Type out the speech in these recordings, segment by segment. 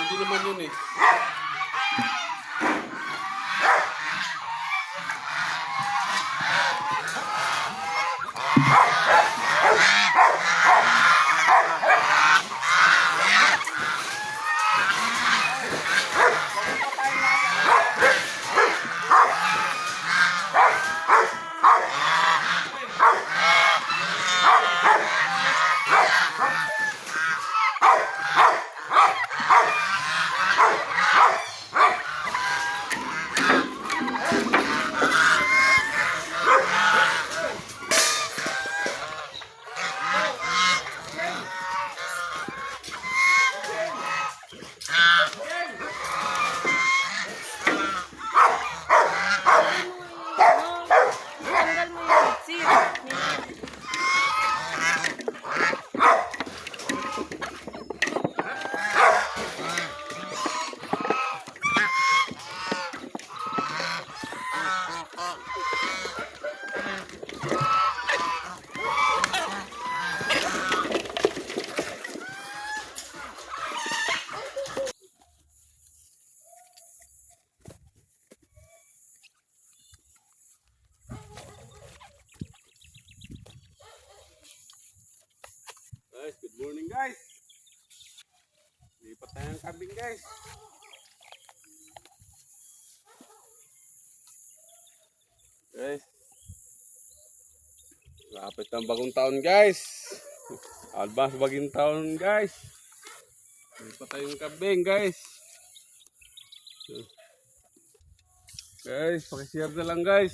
Hindi naman yun eh. Tanggal mo yung sip. Guys, good morning guys. Lipat tayo ng kambing guys. Guys. Lapit ng bagong taon guys. Advance bagong taon guys. Lipat tayo ng kambing guys. Guys, pakishare na lang guys.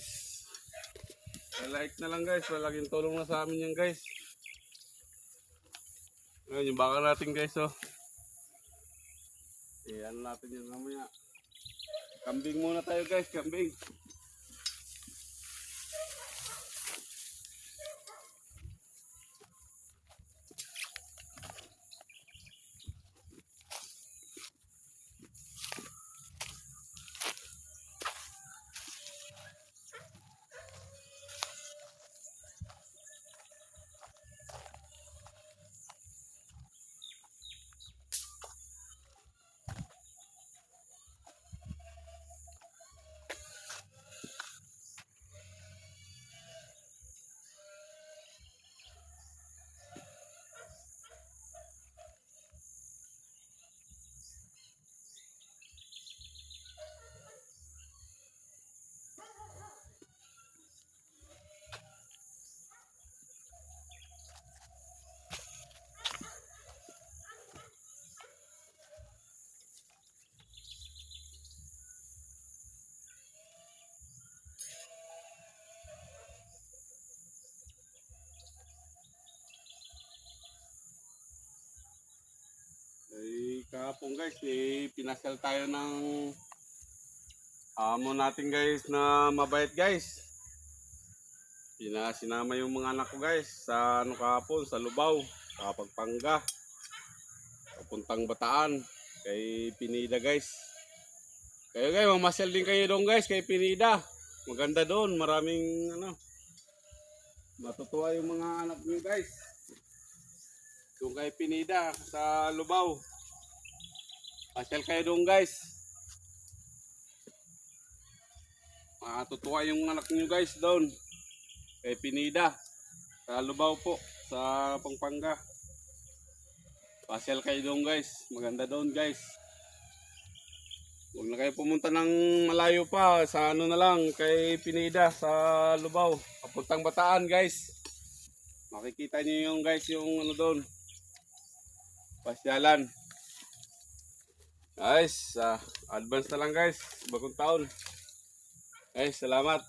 Like na lang guys. Malaking tulong na sa amin yan guys. Ngayon, yung baka natin guys, oh. Ano natin yan mamaya. Kambing muna tayo guys, kambing. Kahapon guys, pinasal tayo ng amo natin guys na mabait guys. Sinama yung mga anak ko guys sa kahapon, sa Lubao, sa Pampanga, papuntang Bataan, kay Pinida guys. Kayo guys, mamasyal din kayo doon guys, kay Pinida. Maganda doon, maraming matutuwa yung mga anak niyo guys. Doon kay Pinida sa Lubao. Pasyal kayo doon guys. Matutuwa yung anak niyo guys doon. Kay Pinida. Sa Lubao po. Sa Pampanga. Pasyal kayo doon guys. Maganda doon guys. Huwag na kayo pumunta ng malayo pa. Sa na lang. Kay Pinida. Sa Lubao. Papuntang Bataan guys. Makikita niyo yung guys yung doon. Pasyalan. Guys, advance na lang guys, bagong taon. Guys, salamat.